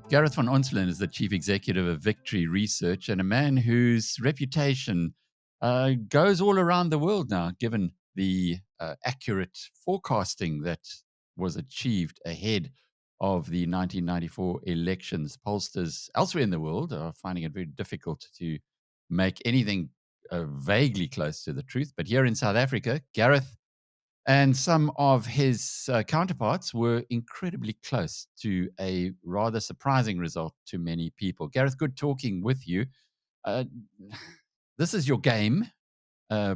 Gareth van Onselen is the chief executive of Victory Research and a man whose reputation goes all around the world now, given the accurate forecasting that was achieved ahead of the 1994 elections. Pollsters elsewhere in the world are finding it very difficult to make anything vaguely close to the truth. But here in South Africa, Gareth and some of his counterparts were incredibly close to a rather surprising result to many people. Gareth, good talking with you. This is your game,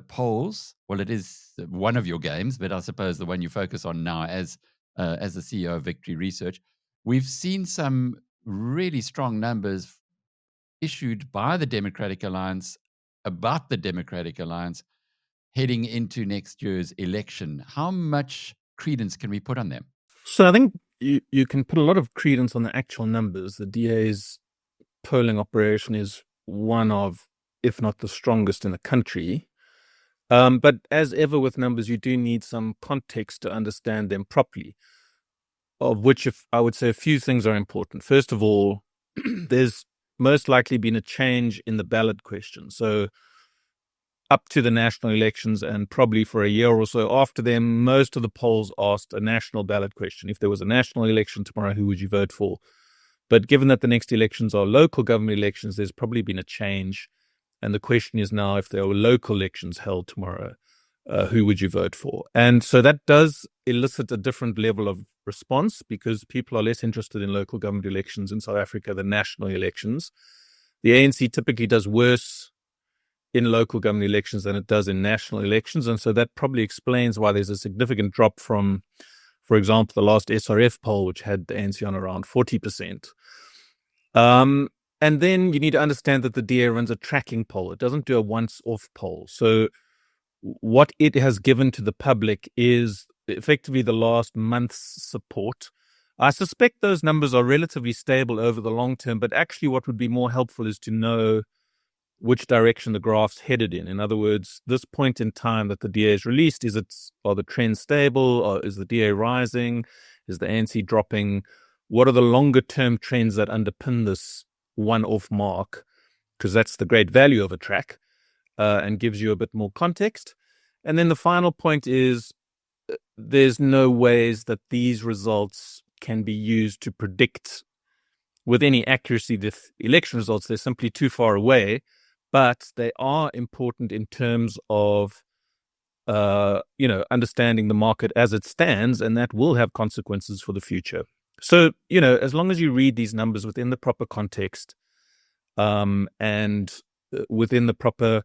polls. Well, it is one of your games, but I suppose the one you focus on now as the CEO of Victory Research. We've seen some really strong numbers issued by the Democratic Alliance about the Democratic Alliance heading into next year's election. How much credence can we put on them? So I think you can put a lot of credence on the actual numbers. The DA's polling operation is one of, if not the strongest in the country. But as ever with numbers, you do need some context to understand them properly, of which I would say a few things are important. First of all, there's most likely been a change in the ballot question. So up to the national elections and probably for a year or so after them, most of the polls asked a national ballot question. If there was a national election tomorrow, who would you vote for? But given that the next elections are local government elections, there's probably been a change. And the question is now, if there were local elections held tomorrow, who would you vote for? And so that does elicit a different level of response because people are less interested in local government elections in South Africa than national elections. The ANC typically does worse in local government elections than it does in national elections. And so that probably explains why there's a significant drop from, for example, the last SRF poll, which had the ANC on around 40%. And then you need to understand that the DA runs a tracking poll. It doesn't do a once-off poll. So what it has given to the public is effectively the last month's support. I suspect those numbers are relatively stable over the long term, but actually what would be more helpful is to know which direction the graph's headed in. In other words, this point in time that the DA has released, are the trends stable? Or is the DA rising? Is the ANC dropping? What are the longer term trends that underpin this one-off mark? Because that's the great value of a track and gives you a bit more context. And then the final point is there's no ways that these results can be used to predict with any accuracy the election results. They're simply too far away. But they are important in terms of, understanding the market as it stands, and that will have consequences for the future. So, as long as you read these numbers within the proper context and within the proper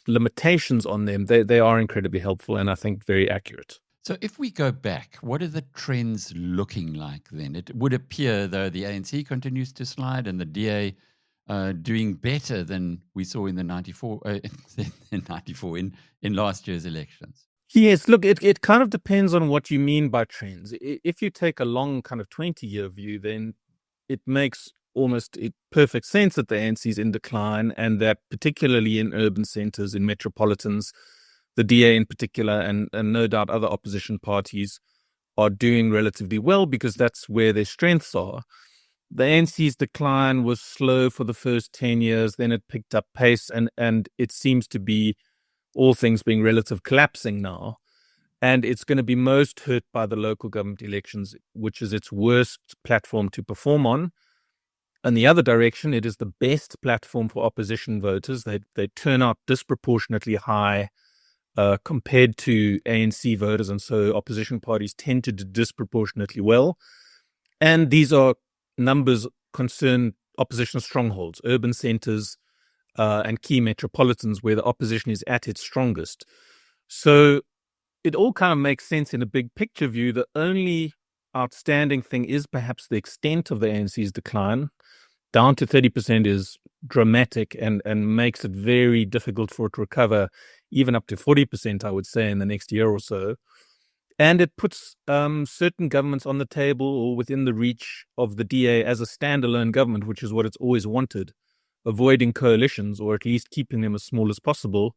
limitations on them, they are incredibly helpful and I think very accurate. So if we go back, what are the trends looking like then? It would appear, though, the ANC continues to slide and the DA doing better than we saw in the 94 in last year's elections. Yes, look, it kind of depends on what you mean by trends. If you take a long kind of 20-year view, then it makes almost perfect sense that the ANC is in decline and that particularly in urban centers, in metropolitans, the DA in particular, and no doubt other opposition parties are doing relatively well because that's where their strengths are. The ANC's decline was slow for the first 10 years, then it picked up pace, and it seems to be, all things being relative, collapsing now. And it's going to be most hurt by the local government elections, which is its worst platform to perform on. In the other direction, it is the best platform for opposition voters. They turn out disproportionately high compared to ANC voters, and so opposition parties tend to do disproportionately well. And these are numbers concern opposition strongholds, urban centers, and key metropolitans where the opposition is at its strongest. So it all kind of makes sense in a big picture view. The only outstanding thing is perhaps the extent of the ANC's decline. Down to 30% is dramatic and makes it very difficult for it to recover, even up to 40%, I would say, in the next year or so. And it puts certain governments on the table or within the reach of the DA as a standalone government, which is what it's always wanted. avoiding coalitions or at least keeping them as small as possible.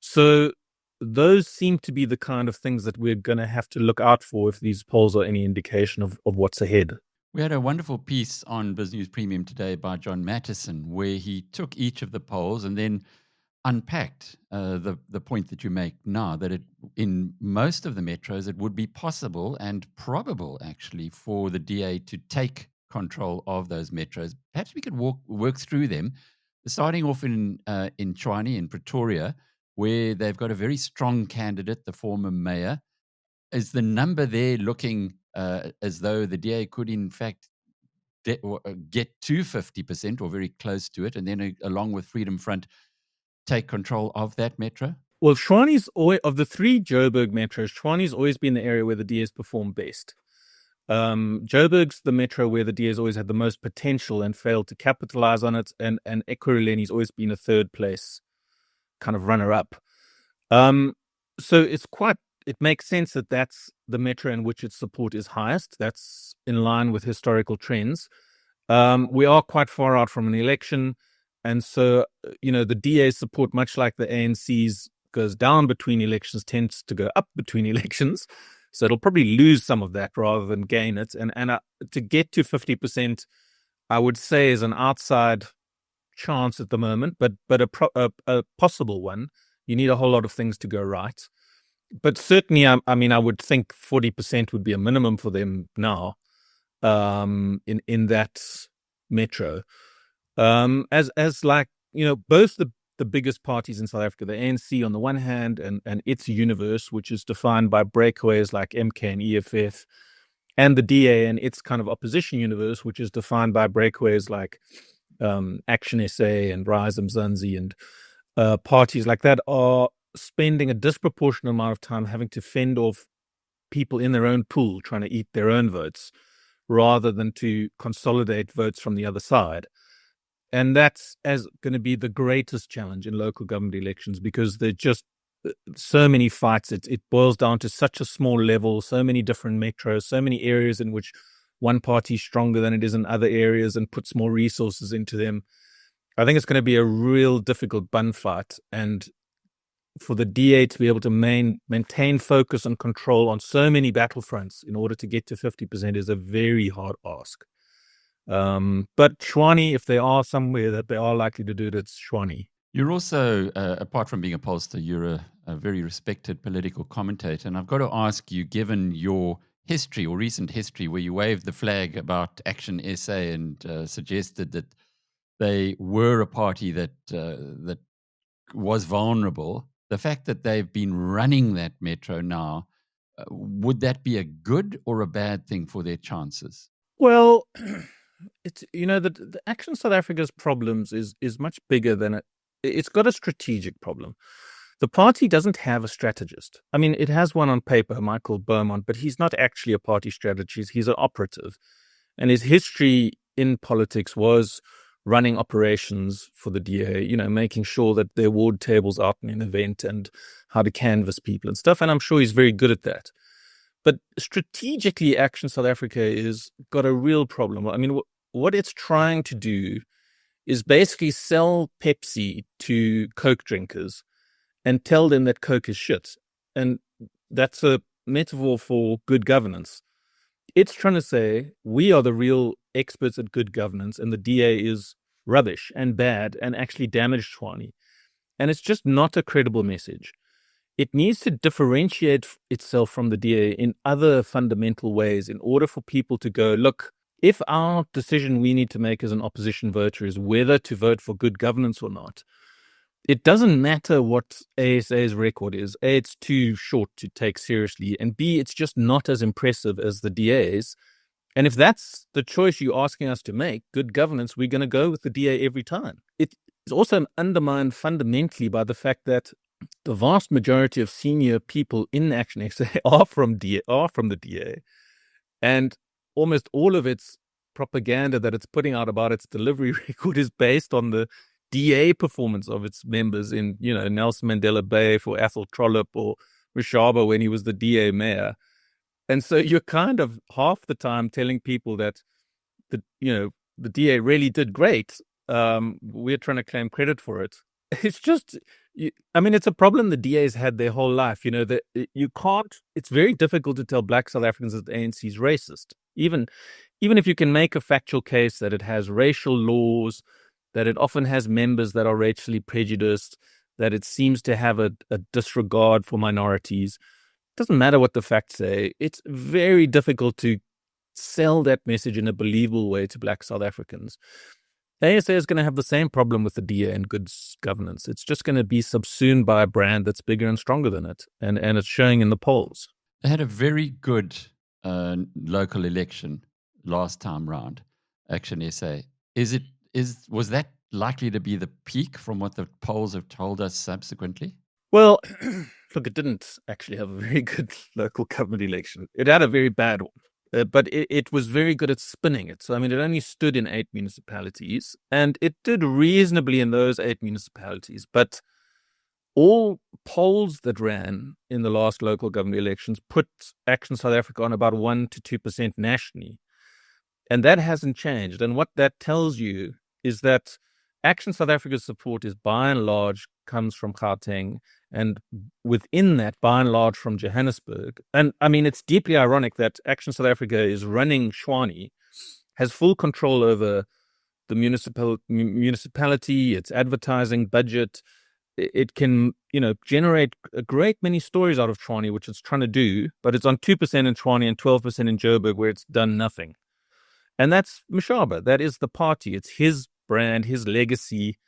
So those seem to be the kind of things that we're going to have to look out for if these polls are any indication of what's ahead. We had a wonderful piece on Biz News Premium today by John Mattison, where he took each of the polls and then unpacked the point that you make now, that in most of the metros, it would be possible and probable, actually, for the DA to take control of those metros. Perhaps we could work through them, starting off in Tshwane, in Pretoria, where they've got a very strong candidate, the former mayor. Is the number there looking as though the DA could, in fact, get to 50% or very close to it, and then along with Freedom Front, take control of that metro? Well, Tshwane's always, of the three Joburg metros, Tshwane's always been the area where the DA's performed best. Joburg's the metro where the DA's always had the most potential and failed to capitalize on it, and Ekurhuleni's always been a third place kind of runner-up. So it makes sense that that's the metro in which its support is highest. That's in line with historical trends. We are quite far out from an election. And so, the DA's support, much like the ANC's, goes down between elections, tends to go up between elections. So it'll probably lose some of that rather than gain it. And to get to 50%, I would say is an outside chance at the moment, but a possible one. You need a whole lot of things to go right. But certainly, I would think 40% would be a minimum for them now in that metro. As like, both the biggest parties in South Africa, the ANC on the one hand, and its universe, which is defined by breakaways like MK and EFF, and the DA and its kind of opposition universe, which is defined by breakaways like Action SA and Rise Mzansi and parties like that, are spending a disproportionate amount of time having to fend off people in their own pool, trying to eat their own votes, rather than to consolidate votes from the other side. And that's going to be the greatest challenge in local government elections, because there's just so many fights. It boils down to such a small level, so many different metros, so many areas in which one party is stronger than it is in other areas and puts more resources into them. I think it's going to be a real difficult bun fight. And for the DA to be able to maintain focus and control on so many battlefronts in order to get to 50% is a very hard ask. But Tshwane, if they are somewhere that they are likely to do it, it's Tshwane. You're also, apart from being a pollster, you're a very respected political commentator. And I've got to ask you, given your history or recent history where you waved the flag about Action SA and suggested that they were a party that was vulnerable, the fact that they've been running that metro now, would that be a good or a bad thing for their chances? Well, it's the Action South Africa's problems is much bigger than it's got a strategic problem. The party doesn't have a strategist. I mean, it has one on paper, Michael Beaumont, but he's not actually a party strategist. He's an operative. And his history in politics was running operations for the DA, making sure that their ward tables out in an event and how to canvass people and stuff. And I'm sure he's very good at that. But strategically, Action South Africa is got a real problem. I mean, what it's trying to do is basically sell Pepsi to Coke drinkers and tell them that Coke is shit. And that's a metaphor for good governance. It's trying to say, we are the real experts at good governance, and the DA is rubbish and bad and actually damaged Tshwane. And it's just not a credible message. It needs to differentiate itself from the DA in other fundamental ways in order for people to go, look, if our decision we need to make as an opposition voter is whether to vote for good governance or not, it doesn't matter what ASA's record is. A, it's too short to take seriously, and B, it's just not as impressive as the DA's. And if that's the choice you're asking us to make, good governance, we're going to go with the DA every time. It's also undermined fundamentally by the fact that the vast majority of senior people in Action SA are from the DA, and almost all of its propaganda that it's putting out about its delivery record is based on the DA performance of its members in, Nelson Mandela Bay for Athol Trollip or Rishaba when he was the DA mayor. And so you're kind of half the time telling people that the DA really did great, we're trying to claim credit for it. It's just, it's a problem the DA's had their whole life. That you can't. It's very difficult to tell Black South Africans that the ANC is racist, even if you can make a factual case that it has racial laws, that it often has members that are racially prejudiced, that it seems to have a disregard for minorities. It doesn't matter what the facts say. It's very difficult to sell that message in a believable way to Black South Africans. ASA is going to have the same problem with the DA and good governance. It's just going to be subsumed by a brand that's bigger and stronger than it, and it's showing in the polls. They had a very good local election last time round. Action SA. Was that likely to be the peak from what the polls have told us subsequently? Well, look, it didn't actually have a very good local government election. It had a very bad one. But it was very good at spinning it. So, it only stood in 8 municipalities, and it did reasonably in those 8 municipalities. But all polls that ran in the last local government elections put Action South Africa on about 1 to 2% nationally. And that hasn't changed. And what that tells you is that Action South Africa's support is by and large comes from Gauteng, and within that, by and large, from Johannesburg. And it's deeply ironic that Action South Africa is running Tshwane, has full control over the municipality, its advertising budget. It can, generate a great many stories out of Tshwane, which it's trying to do, but it's on 2% in Tshwane and 12% in Joburg, where it's done nothing. And that's Mashaba. That is the party. It's his brand, his legacy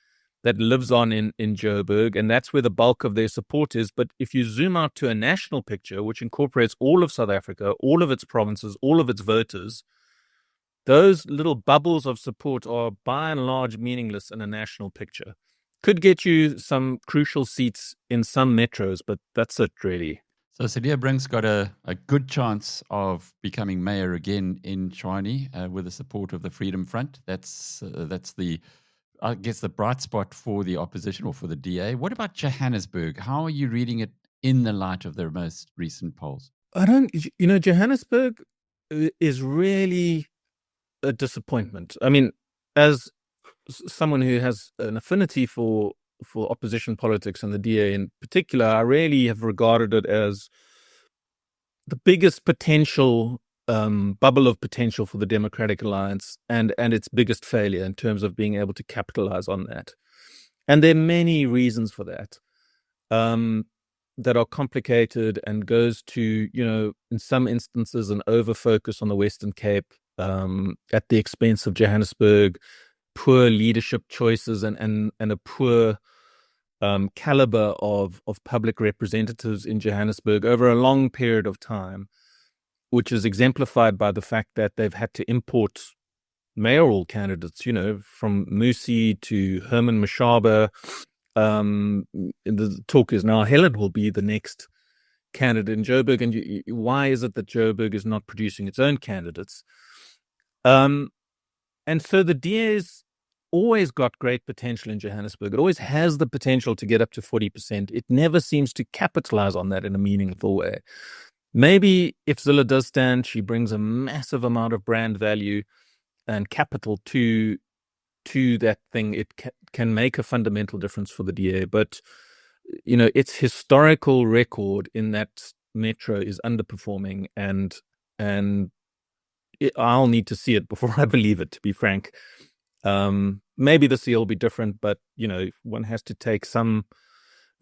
that lives on in Joburg, and that's where the bulk of their support is. But if you zoom out to a national picture, which incorporates all of South Africa, all of its provinces, all of its voters, those little bubbles of support are by and large meaningless in a national picture. Could get you some crucial seats in some metros, but that's it, really. So Sadia Brink's got a good chance of becoming mayor again in Tshwane with the support of the Freedom Front. That's the, I guess, the bright spot for the opposition or for the DA. What about Johannesburg? How are you reading it in the light of their most recent polls? Johannesburg is really a disappointment. As someone who has an affinity for opposition politics and the DA in particular, I really have regarded it as the biggest potential bubble of potential for the Democratic Alliance and its biggest failure in terms of being able to capitalize on that. And there are many reasons for that that are complicated and goes to, in some instances, an over-focus on the Western Cape at the expense of Johannesburg, poor leadership choices and a poor caliber of public representatives in Johannesburg over a long period of time, which is exemplified by the fact that they've had to import mayoral candidates, from Musi to Herman Mashaba. The talk is now Helen will be the next candidate in Joburg. And why is it that Joburg is not producing its own candidates? And so the DA's always got great potential in Johannesburg. It always has the potential to get up to 40%. It never seems to capitalize on that in a meaningful way. Maybe if Zilla does stand, she brings a massive amount of brand value and capital to that thing. It can make a fundamental difference for the DA. But, its historical record in that metro is underperforming, and I'll need to see it before I believe it, to be frank. Maybe this year will be different, but, one has to take some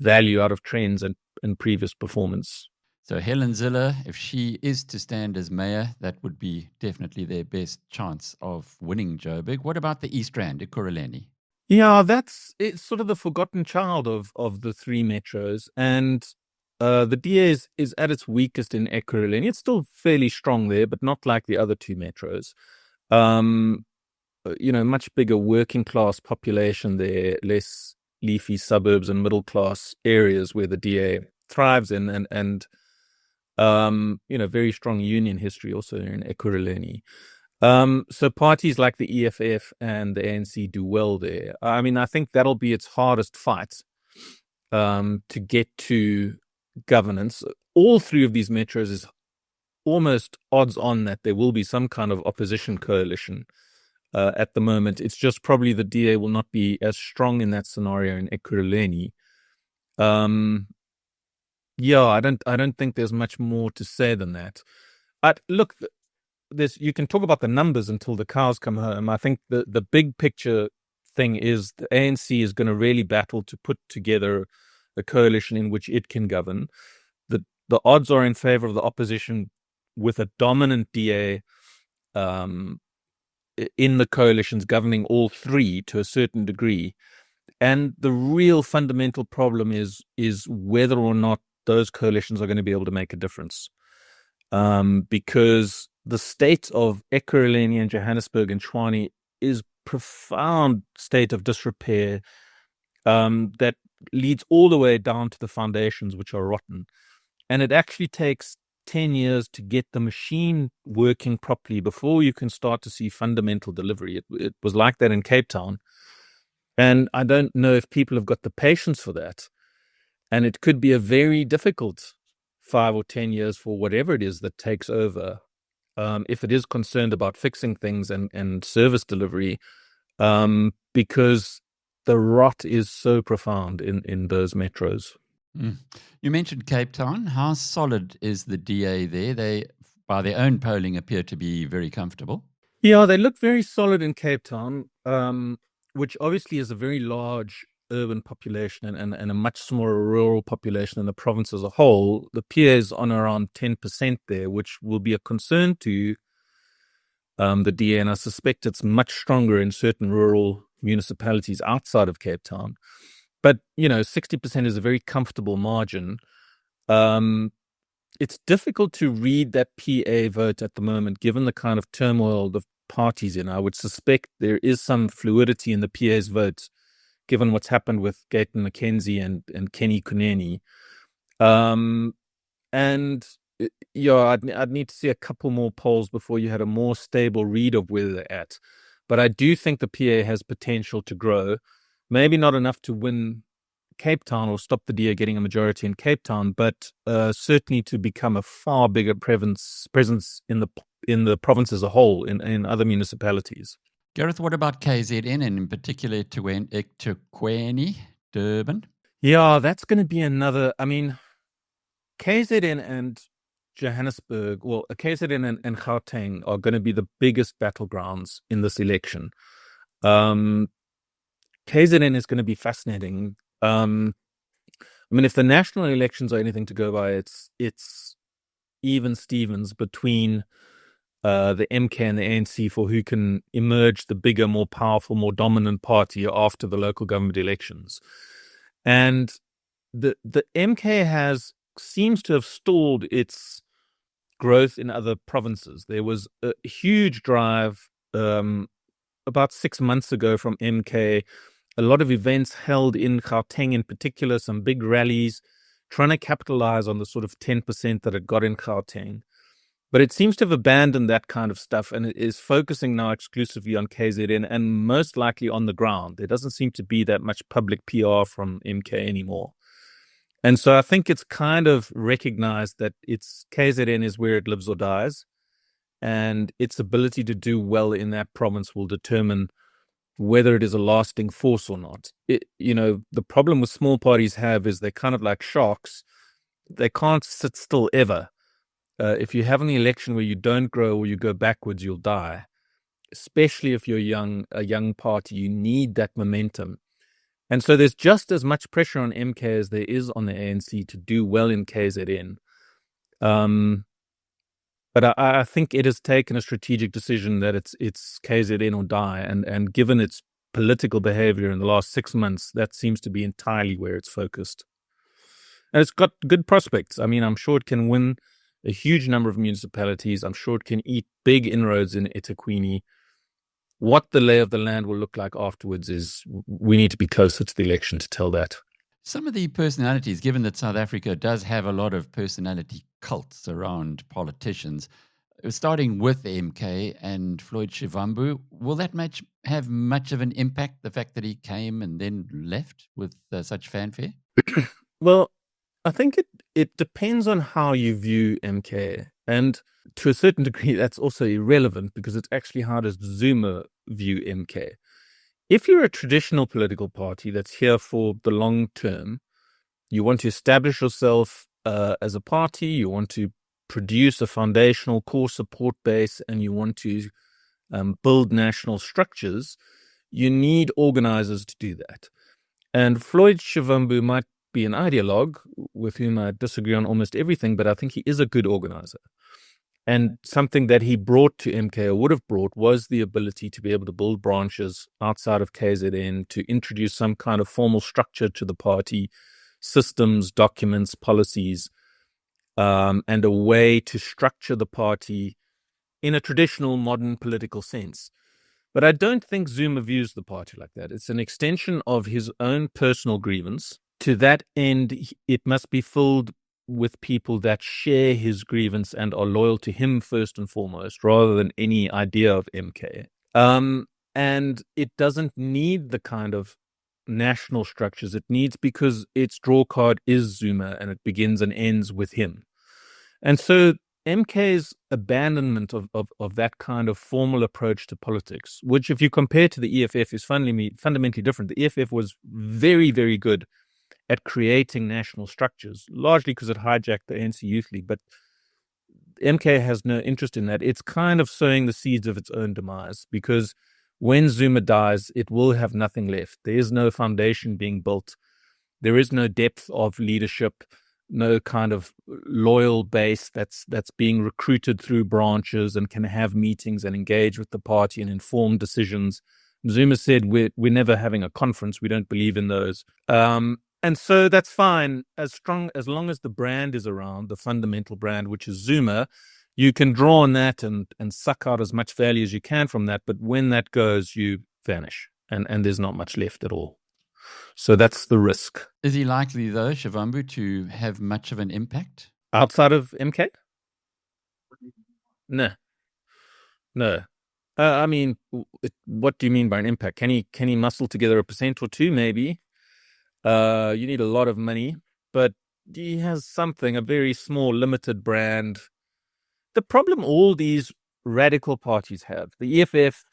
value out of trends and previous performance. So Helen Zille, if she is to stand as mayor, that would be definitely their best chance of winning Joburg. What about the East Rand, Ekurhuleni? Yeah, it's sort of the forgotten child of the three metros. And the DA is at its weakest in Ekurhuleni. It's still fairly strong there, but not like the other two metros. Much bigger working class population there, less leafy suburbs and middle class areas where the DA thrives in, and very strong union history also in Ekurhuleni. So parties like the EFF and the ANC do well there. I think that'll be its hardest fight to get to governance. All three of these metros is almost odds on that there will be some kind of opposition coalition at the moment. It's just probably the DA will not be as strong in that scenario in Ekurhuleni. Yeah, I don't think there's much more to say than that. Look, you can talk about the numbers until the cows come home. I think the big picture thing is the ANC is going to really battle to put together a coalition in which it can govern. The odds are in favor of the opposition with a dominant DA in the coalitions governing all three to a certain degree. And the real fundamental problem is whether or not those coalitions are going to be able to make a difference. Because the state of Ekurhuleni and Johannesburg and Tshwane is profound state of disrepair that leads all the way down to the foundations, which are rotten. And it actually takes 10 years to get the machine working properly before you can start to see fundamental delivery. It was like that in Cape Town. And I don't know if people have got the patience for that. And it could be a very difficult 5 or 10 years for whatever it is that takes over, if it is concerned about fixing things and service delivery, because the rot is so profound in those metros. You mentioned Cape Town. How solid is the DA there? They, by their own polling, appear to be very comfortable. Yeah, they look very solid in Cape Town, which obviously is a very large urban population and a much smaller rural population than the province as a whole. The PA is on around 10% there, which will be a concern to the DA, and I suspect it's much stronger in certain rural municipalities outside of Cape Town. But, 60% is a very comfortable margin. It's difficult to read that PA vote at the moment, given the kind of turmoil the party's in. I would suspect there is some fluidity in the PA's vote, given what's happened with Gayton McKenzie and Kenny Kuneni. I'd need to see a couple more polls before you had a more stable read of where they're at. But I do think the PA has potential to grow. Maybe not enough to win Cape Town or stop the DA getting a majority in Cape Town, but certainly to become a far bigger presence in the province as a whole, in other municipalities. Gareth, what about KZN and in particular Ekurhuleni, Durban? Yeah, that's going to be another. I mean, KZN and Johannesburg, KZN and Gauteng are going to be the biggest battlegrounds in this election. KZN is going to be fascinating. If the national elections are anything to go by, it's even Stevens between the MK and the ANC for who can emerge the bigger, more powerful, more dominant party after the local government elections. And the MK seems to have stalled its growth in other provinces. There was a huge drive about 6 months ago from MK, a lot of events held in Gauteng in particular, some big rallies, trying to capitalize on the sort of 10% that it got in Gauteng. But it seems to have abandoned that kind of stuff and it is focusing now exclusively on KZN and most likely on the ground. There doesn't seem to be that much public PR from MK anymore. And so I think it's kind of recognized that its KZN is where it lives or dies, and its ability to do well in that province will determine whether it is a lasting force or not. The problem with small parties is they're kind of like sharks. They can't sit still ever. If you have an election where you don't grow or you go backwards, you'll die. Especially if you're a young party, you need that momentum. And so there's just as much pressure on MK as there is on the ANC to do well in KZN. But I think it has taken a strategic decision that it's KZN or die. And given its political behavior in the last 6 months, that seems to be entirely where it's focused. And it's got good prospects. I mean, I'm sure it can win a huge number of municipalities. I'm sure it can eat big inroads in Ekurhuleni. What the lay of the land will look like afterwards is we need to be closer to the election to tell that. Some of the personalities, given that South Africa does have a lot of personality cults around politicians, starting with MK and Floyd Shivambu, will that have much of an impact, the fact that he came and then left with such fanfare? Well, I think it depends on how you view MK. And to a certain degree, that's also irrelevant because it's actually how does Zuma view MK. If you're a traditional political party that's here for the long term, you want to establish yourself as a party, you want to produce a foundational core support base, and you want to build national structures, you need organizers to do that. And Floyd Shivambu might be an ideologue with whom I disagree on almost everything, but I think he is a good organizer. And something that he brought to MK, or would have brought, was the ability to be able to build branches outside of KZN, to introduce some kind of formal structure to the party, systems, documents, policies, and a way to structure the party in a traditional modern political sense. But I don't think Zuma views the party like that. It's an extension of his own personal grievance. To that end, it must be filled with people that share his grievance and are loyal to him first and foremost, rather than any idea of MK. And it doesn't need the kind of national structures it needs because its draw card is Zuma and it begins and ends with him. And so MK's abandonment of that kind of formal approach to politics, which if you compare to the EFF is fundamentally different. The EFF was very, very good at creating national structures, largely because it hijacked the ANC Youth League, but MK has no interest in that. It's kind of sowing the seeds of its own demise because when Zuma dies, it will have nothing left. There is no foundation being built. There is no depth of leadership, no kind of loyal base that's being recruited through branches and can have meetings and engage with the party and inform decisions. Zuma said, we're never having a conference. We don't believe in those. And so that's fine. As long as the brand is around, the fundamental brand, which is Zuma, you can draw on that and suck out as much value as you can from that. But when that goes, you vanish and there's not much left at all. So that's the risk. Is he likely, though, Shivambu, to have much of an impact? Outside of MK? No. I mean, what do you mean by an impact? Can he muscle together 1% or 2%? Maybe. You need a lot of money, but he has something, a very small, limited brand. The problem all these radical parties have, the EFF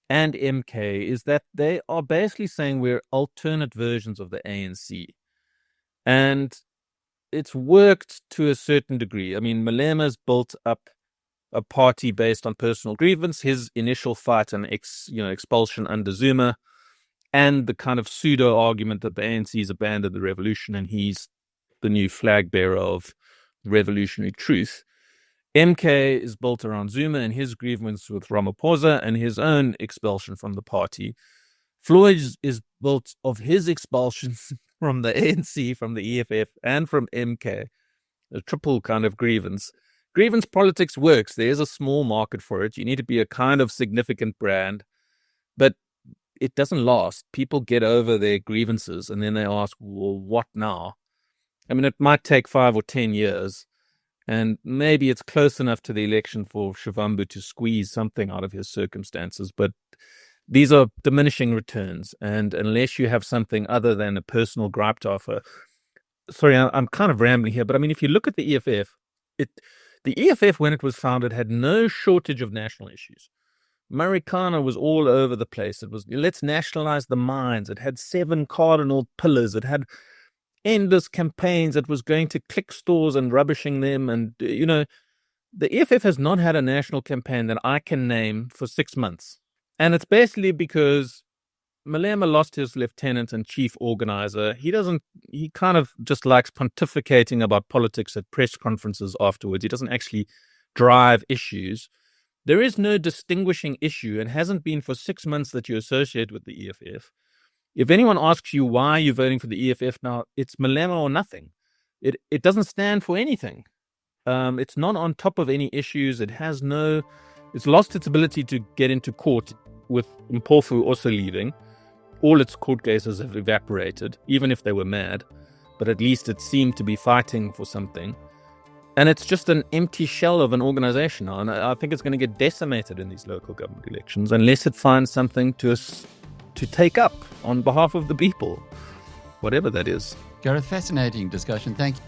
and MK, is that they are basically saying we're alternate versions of the ANC. And it's worked to a certain degree. I mean, Malema's built up a party based on personal grievance, his initial fight and expulsion under Zuma, and the kind of pseudo argument that the ANC's abandoned the revolution and he's the new flag bearer of revolutionary truth. MK is built around Zuma and his grievance with Ramaphosa and his own expulsion from the party. Floyd is built of his expulsion from the ANC, from the EFF, and from MK. A triple kind of grievance. Grievance politics works. There is a small market for it. You need to be a kind of significant brand. But it doesn't last. People get over their grievances and then they ask, well, what now? I mean, it might take 5 or 10 years. And maybe it's close enough to the election for Shivambu to squeeze something out of his circumstances. But these are diminishing returns. And unless you have something other than a personal gripe to offer. Sorry, I'm kind of rambling here. But I mean, if you look at the EFF, the EFF, when it was founded, had no shortage of national issues. Marikana was all over the place. It was, let's nationalize the mines. It had 7 cardinal pillars. It had endless campaigns. It was going to click stores and rubbishing them. And, the EFF has not had a national campaign that I can name for 6 months. And it's basically because Malema lost his lieutenant and chief organizer. He kind of just likes pontificating about politics at press conferences afterwards. He doesn't actually drive issues. There is no distinguishing issue and hasn't been for 6 months that you associate with the EFF. If anyone asks you why you're voting for the EFF now, it's Malema or nothing. It doesn't stand for anything. It's not on top of any issues. It's lost its ability to get into court with Mpofu also leaving. All its court cases have evaporated, even if they were mad. But at least it seemed to be fighting for something. And it's just an empty shell of an organization now. And I think it's going to get decimated in these local government elections unless it finds something to take up on behalf of the people, whatever that is. Gareth, fascinating discussion. Thank you.